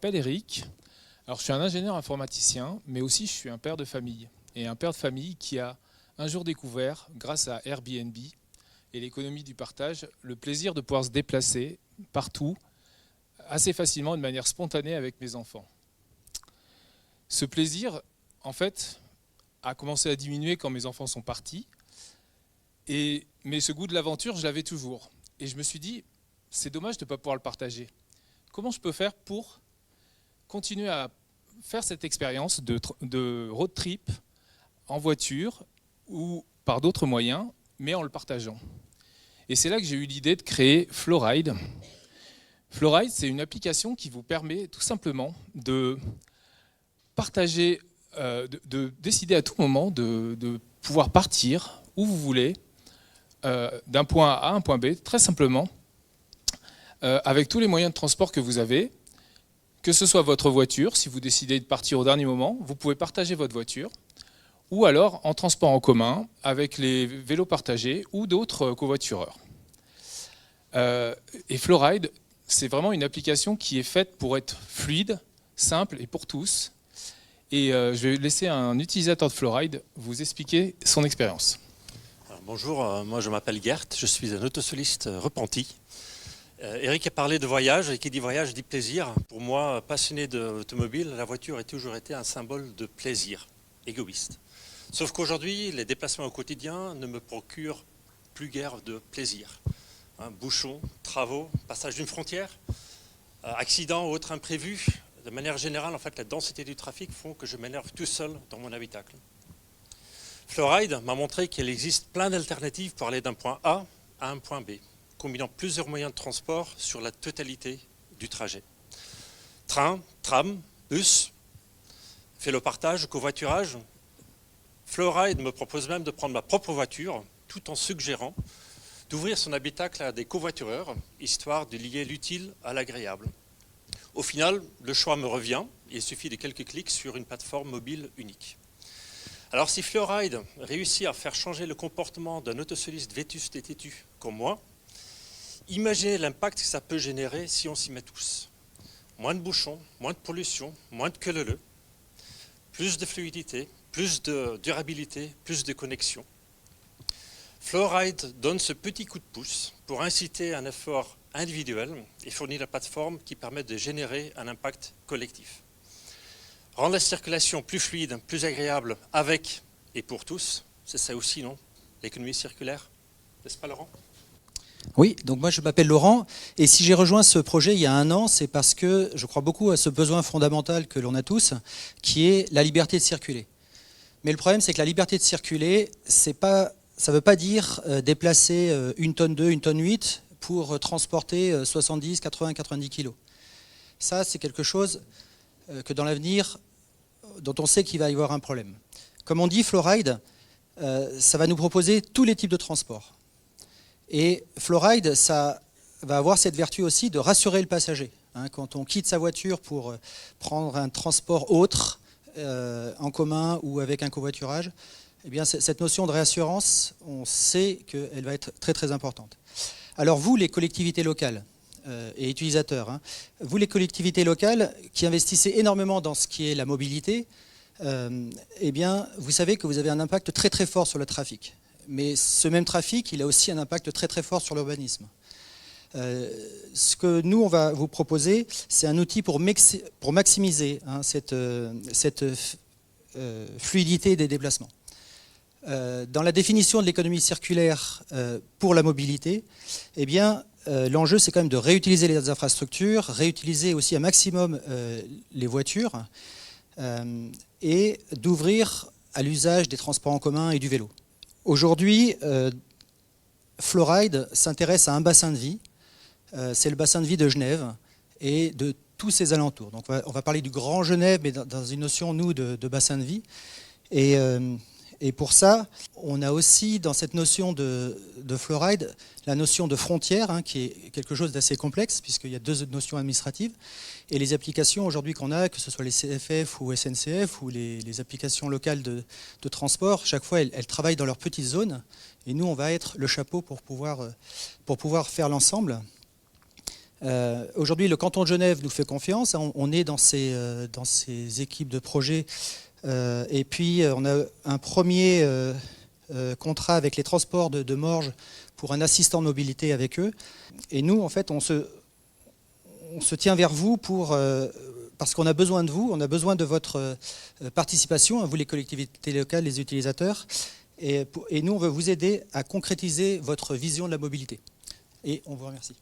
m'appelle Eric. Alors, je suis un ingénieur informaticien, mais aussi je suis un père de famille. Et un père de famille qui a un jour découvert, grâce à Airbnb et l'économie du partage, le plaisir de pouvoir se déplacer partout, assez facilement, de manière spontanée avec mes enfants. Ce plaisir, en fait, a commencé à diminuer quand mes enfants sont partis. Mais ce goût de l'aventure, je l'avais toujours. Et je me suis dit, c'est dommage de ne pas pouvoir le partager. Comment je peux faire pour continuer à faire cette expérience de road trip en voiture ou par d'autres moyens, mais en le partageant. Et c'est là que j'ai eu l'idée de créer Flowride. Flowride, c'est une application qui vous permet tout simplement de partager, de décider à tout moment de pouvoir partir où vous voulez, d'un point A à un point B, très simplement, avec tous les moyens de transport que vous avez, que ce soit votre voiture, si vous décidez de partir au dernier moment, vous pouvez partager votre voiture, ou alors en transport en commun, avec les vélos partagés ou d'autres covoitureurs. Et Flowride, c'est vraiment une application qui est faite pour être fluide, simple et pour tous. Et je vais laisser un utilisateur de Flowride vous expliquer son expérience. Bonjour, moi je m'appelle Gert, je suis un autosoliste repenti. Eric a parlé de voyage, et qui dit voyage dit plaisir. Pour moi, passionné d'automobile, la voiture a toujours été un symbole de plaisir, égoïste. Sauf qu'aujourd'hui, les déplacements au quotidien ne me procurent plus guère de plaisir. Bouchons, travaux, passage d'une frontière, accidents ou autres imprévus. De manière générale, en fait, la densité du trafic font que je m'énerve tout seul dans mon habitacle. Flowride m'a montré qu'il existe plein d'alternatives pour aller d'un point A à un point B, combinant plusieurs moyens de transport sur la totalité du trajet. Train, tram, bus, vélo partage, covoiturage. Flowride me propose même de prendre ma propre voiture, tout en suggérant d'ouvrir son habitacle à des covoitureurs, histoire de lier l'utile à l'agréable. Au final, le choix me revient, il suffit de quelques clics sur une plateforme mobile unique. Alors si Flowride réussit à faire changer le comportement d'un autosoliste vétuste et têtu comme moi, imaginez l'impact que ça peut générer si on s'y met tous. Moins de bouchons, moins de pollution, moins de queue-leu-leu, plus de fluidité, plus de durabilité, plus de connexion. Flowride donne ce petit coup de pouce pour inciter un effort individuel et fournir la plateforme qui permet de générer un impact collectif. Rendre la circulation plus fluide, plus agréable avec et pour tous, c'est ça aussi, non? L'économie circulaire, n'est-ce pas Laurent? Oui, donc moi je m'appelle Laurent et si j'ai rejoint ce projet il y a 1 an, c'est parce que je crois beaucoup à ce besoin fondamental que l'on a tous, qui est la liberté de circuler. Mais le problème c'est que la liberté de circuler, ça ne veut pas dire déplacer 1 tonne 2, 1 tonne 8 pour transporter 70, 80, 90 kilos. Ça c'est quelque chose que dans l'avenir, dont on sait qu'il va y avoir un problème. Comme on dit, Flowride, ça va nous proposer tous les types de transports. Et Flowride, ça va avoir cette vertu aussi de rassurer le passager. Quand on quitte sa voiture pour prendre un transport autre, en commun ou avec un covoiturage, eh bien, cette notion de réassurance, on sait qu'elle va être très très importante. Alors vous, les collectivités locales et utilisateurs, vous les collectivités locales qui investissez énormément dans ce qui est la mobilité, eh bien, vous savez que vous avez un impact très très fort sur le trafic. Mais ce même trafic, il a aussi un impact très très fort sur l'urbanisme. Ce que nous, on va vous proposer, c'est un outil pour maximiser cette fluidité des déplacements. Dans la définition de l'économie circulaire pour la mobilité, eh bien, l'enjeu, c'est quand même de réutiliser les infrastructures, réutiliser aussi un maximum les voitures et d'ouvrir à l'usage des transports en commun et du vélo. Aujourd'hui, Flowride s'intéresse à un bassin de vie, c'est le bassin de vie de Genève et de tous ses alentours. Donc on va parler du Grand Genève, mais dans une notion, nous, de bassin de vie. Et pour ça, on a aussi dans cette notion de Flowride la notion de frontière, qui est quelque chose d'assez complexe, puisqu'il y a 2 notions administratives. Et les applications aujourd'hui qu'on a, que ce soit les CFF ou SNCF, ou les applications locales de transport, chaque fois, elles travaillent dans leur petite zone. Et nous, on va être le chapeau pour pouvoir faire l'ensemble. Aujourd'hui, le canton de Genève nous fait confiance. On est dans ces équipes de projet. Et puis, on a un premier contrat avec les transports de Morges pour un assistant de mobilité avec eux. Et nous, en fait, on se tient vers vous parce qu'on a besoin de vous, on a besoin de votre participation, vous les collectivités locales, les utilisateurs. Et nous, on veut vous aider à concrétiser votre vision de la mobilité. Et on vous remercie.